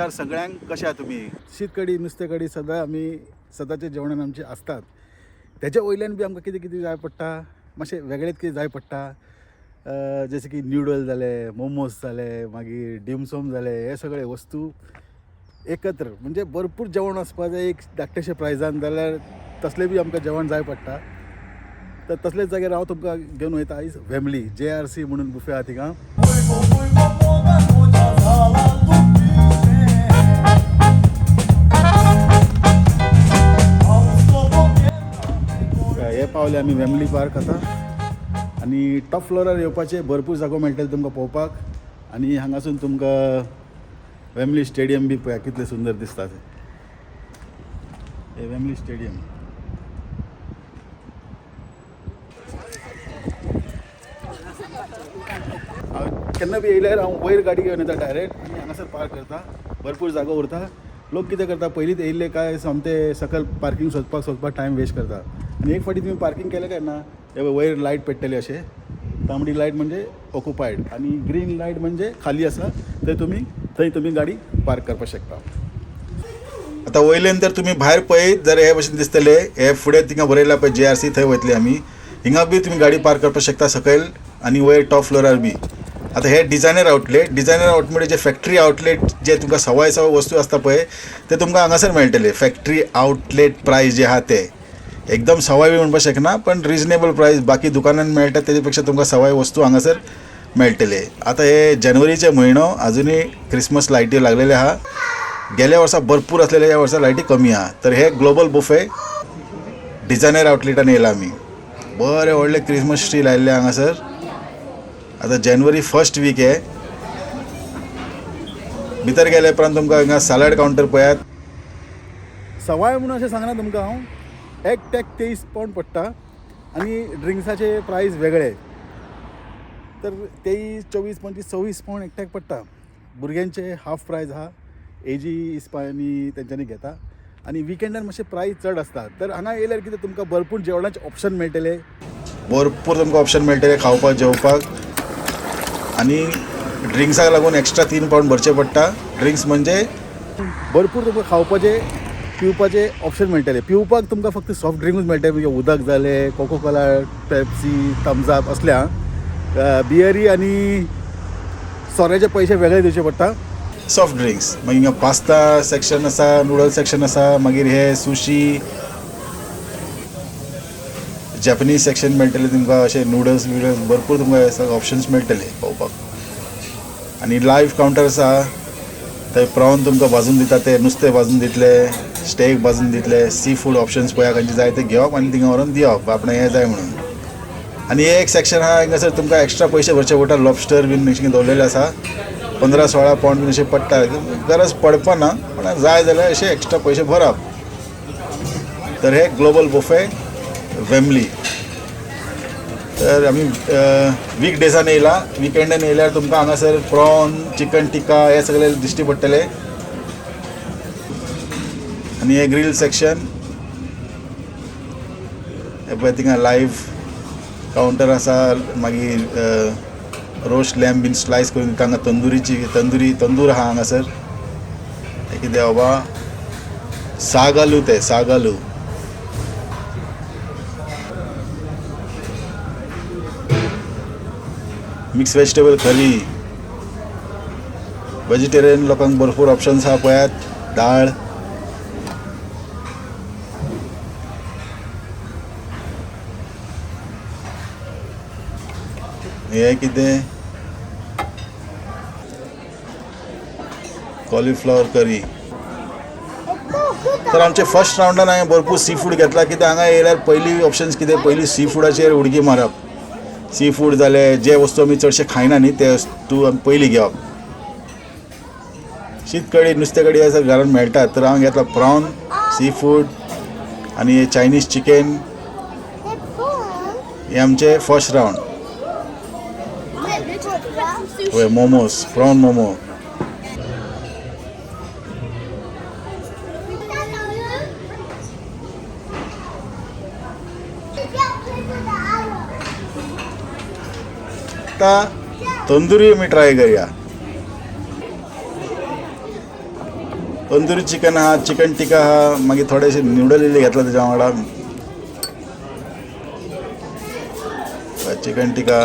नमस्कार सगळ्यांक. कशे आहात तुम्ही? शीत कडी नुस्तें कडी सदां आमी सदांच्या जेवणान आमचे असतात. त्याच्या वयल्यान बी आमकां कितें कितें जाय पडटा, मातशें वेगळेंच कितें जाय पडटा. जशें की न्यूडल जाले, मोमोज जाले, मागीर डिमसोम जाले, हे सगळे वस्तू एकत्र म्हणजे भरपूर जेवण आसपा जाय एक धाकटेशे प्रायजान, जाल्यार तसलें बी आमकां जेवण जाय पडटा. तर तसलेच जाग्यार हांव तुमकां घेवन वयता आयज फॅमिली JRC म्हणून बुफे आहा थिंगा. हे पावले आमी फॅमिली पार्क आतां आनी टॉप फ्लोरार येवपाचे भरपूर जागो मेळटले तुमकां पळोवपाक. आनी हांगासून तुमकां फॅमिली स्टेडियम बी पळया कितलें सुंदर दिसता तें. हे फॅमिली स्टेडियम. केन्ना बी येयल्यार हांव वयर गाडी घेवन येता डायरेक्ट आनी हांगासर पार्क करता. भरपूर जागो उरता. लोक कितें करता, पयलींच येयल्ले काय सोमते सकयल पार्किंग सोदपाक टायम वेस्ट करता. आनी एक फावटी तुमी पार्किंग केलें काय ना, हे वयर लायट पेट्टले अशें. तांबडी लायट म्हणजे ऑक्युपायड आनी ग्रीन लायट म्हणजे खाली आसा, थंय तुमी गाडी पार्क करपाक शकता. आतां वयल्यान तर तुमी भायर पळयत जाल्यार हे भशेन दिसतले. हे फुडें थिंगा बरयला पळय JRC, थंय वयतले आमी. हिंगा बी तुमी गाडी पार्क करपाक शकता सकयल आनी वयर टॉप फ्लोरार बी. आता हे डिझायनर आउटलेट म्हणजे जे फॅक्टरी आउटलेट जे तुमकां सवाय वस्तू आसता पळय ते तुमकां हांगासर मेळटले. फॅक्टरी आउटलेट प्रायस जे आहा ते एकदम सवाय बी म्हणपाक शकना, पण रिजनेबल प्रायस बाकी दुकानांत मेळटा तेजे पेक्षा तुमकां सवाय वस्तू हांगासर मेळटले. आता हे जानेवारीचे म्हयनो, अजुनूय क्रिसमस लायटी लागलेले आहा. गेल्या वर्सा भरपूर असलेले, ह्या वर्सा लायटी कमी आहा. तर हे ग्लोबल बुफे डिझायनर आउटलेटान येयला आमी. बरे व्हडले क्रिसमस ट्री लायल्ले हांगासर. आता जानेवारी फर्स्ट वीक आहे. भितर गेले उपरांत तुमकां हिंगा सॅलड कावंटर पळयात. सवाय म्हणून अशें सांगना तुमकां हांव, एकट्याक 23 पावंड पडटा आनी ड्रिंक्साचे प्रायस वेगळे. तर 23, 24, 25, 26 पावंड एकट्याक पडटा. भुरग्यांचे हाफ प्रायस आहा, एजी इस्पानी तेंच्यांनी घेता. आनी विकेंडार मातशे प्रायस चड आसता. तर हांगा येयल्यार कितें तुमकां भरपूर जेवणाचे ऑप्शन मेळटले. भरपूर तुमकां ऑप्शन मेळटले खावपाक जेवपाक. आनी ड्रिंक्साक लागून एक्स्ट्रा 3 पावंड भरचे पडटा. ड्रिंक्स म्हणजे भरपूर तुमकां खावपाचे पिवपाचे ऑप्शन मेळटले. पिवपाक तुमकां फक्त सॉफ्ट ड्रिंकूच मेळटले, म्हणजे उदक जालें, कोकोकोला, पेप्सी, थम्स अप असल्या. बियरी आनी सोऱ्याचे पयशे वेगळे दिवचे पडटा. सॉफ्ट ड्रिंक्स मागीर हिंगा पास्ता सेक्शन आसा, नूडल्स सेक्शन आसा, मागीर हे सुशी, जॅपनीज सेक्शन मेळटले तुमकां. अशे नूडल्स भरपूर तुमकां ऑप्शन्स मेळटले पळोवपाक. आनी लायव्ह कावंटर्स आहा, थंय प्रॉन तुमकां भाजून दिता, ते नुस्तें भाजून दितले, स्टेक भाजून दितले. सी फूड ऑप्शन्स पळया खंयचे जाय ते घेवप आनी थिंगा व्हरून दिवप आपणें हें जाय म्हणून. आनी हे एक सेक्शन आहा, हिंगासर तुमकां एक्स्ट्रा पयशे भरचे पडटा. लॉबस्टर बीन अशें दवरलेले आसा. 15-16 पावंड बीन अशें पडटा. गरज पडपाना, पण जाय जाल्यार अशे एक्स्ट्रा पयशे भरप. तर हे ग्लोबल बुफे फॅमिली. तर आमी वीक डेजान येयला. विकेंडान येयल्यार तुमकां हांगासर प्रॉन, चिकन टिक्का हे सगळे दिश्टी पडटले. आनी हे ग्रील सेक्शन, हे पळय थिंगा लायव्ह कावंटर आसा. मागीर रोस्ट लॅम्प बीन स्लायस करून दिता. हांगा तंदूर आहा हांगासर. हे कितें बाबा, सागालू, ते सागालू. Mix vegetable curry. वेजिटेरियन लोकांक भरपूर ऑप्शन्स आहा पळयात. दाळ, हे कितें कॉलीफ्लॉवर करी. तर आमचे फर्स्ट राउंडान हांवें भरपूर सी फूड घेतला. कित्याक हांगा येयल्यार पयली ऑप्शन्स कितें, पयली सी फूडाचेर उडकी मारप. सी फूड जाले, जे वस्तू आमी चडशे खायना न्ही ते वस्तू आमी पयली घेवप. शीत कडी, नुस्तें कडी हे घरांत मेळटात. तर हांवें घेतला प्रॉन, सी फूड आनी चायनीज चिकन. हे आमचे फर्स्ट राउंड. होय, मोमोज, प्रॉन मोमो. आता तंदुरी मी ट्राय करूया. तंदुरी चिकन आहा, चिकन टिक्का आहा, मागीर थोडेशे न्यूडल इल्ले घेतला तेज्या वांगडा. चिकन टिक्का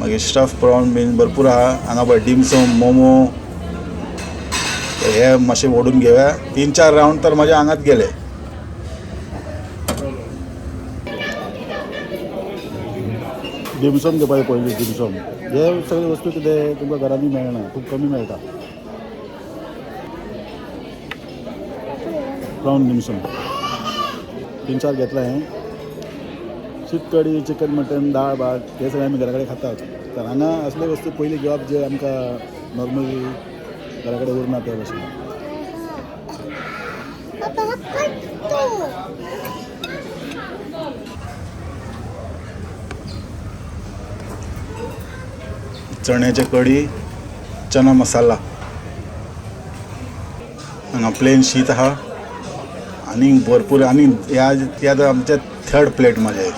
मागीर स्टफ प्रॉन बीन भरपूर आहा. हांगा पळय डिमसम, मोमो हे मातशें ओडून घेवया. 3-4 रावंड तर म्हाज्या हांगात गेले. डिमसम घेवपाचें पयलीं. डिमसम हे सगळे वस्तू कितें तुमकां घरांनी मेळना, खूब कमी मेळटा. प्रॉन डिमसम 3-4 घेतला हें. शीत कडी, चिकन मटन, दाळ भात हे सगळें आमी घरा कडेन खातात. तर हांगा असले वस्तू पयलीं घेवप जे आमकां नॉर्मली घरा कडेन उरना ते भशेन. चण्याची कडी, चना मसाला. हांगा प्लेन शीत आहा आनी भरपूर. आनी ह्या आतां आमचे 3rd प्लेट म्हाजे.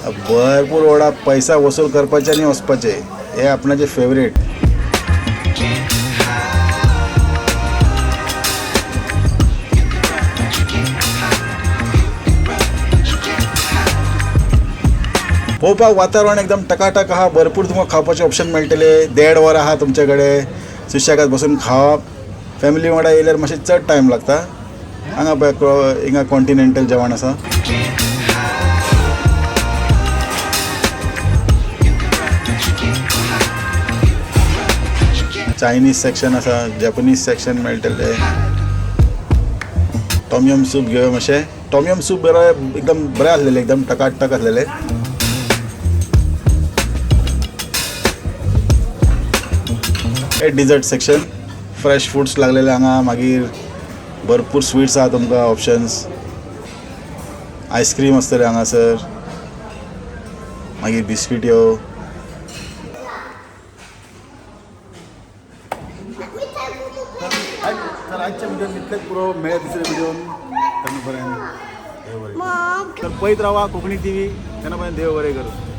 भरपूर वडा पैसा वसूल करपाचे आनी वचपाचे. हे आपणाचे फेवरेट. पळोवपाक वातावरण एकदम टकाटक आहा. भरपूर तुमकां खावपाचे ऑप्शन मेळटले. 1.5 वर आहा तुमचे कडेन सुशेगाद बसून खावप. फॅमिली वांगडा येयल्यार मातशें चड टायम लागता. हांगा पळय हिंगा कॉन्टिनेंटल जेवण आसा. चायनीज सेक्शन आसा, जॅपनीज सेक्शन मेळटले. टॉमयम सूप घेवया मातशें. टॉमयम सूप बरें एकदम बरें आसलेले, एकदम टकाटक आसलेले. हे डिजर्ट सेक्शन. फ्रेश फूड्स लागलेले हांगा. मागीर भरपूर स्वीट्स आहा तुमकां ऑप्शन्स. आयस्क्रीम आसतले हांगासर. मागीर बिस्किट्यो. तर आजच्या व्हिडिओन इतलेच पुरो. मेळ्या दुसऱ्या व्हिडिओन. तेन्ना पर्यंत देव बरें. तर पळयत रावा कोंकणी TV. तेन्ना पर्यंत देव बरें करूं.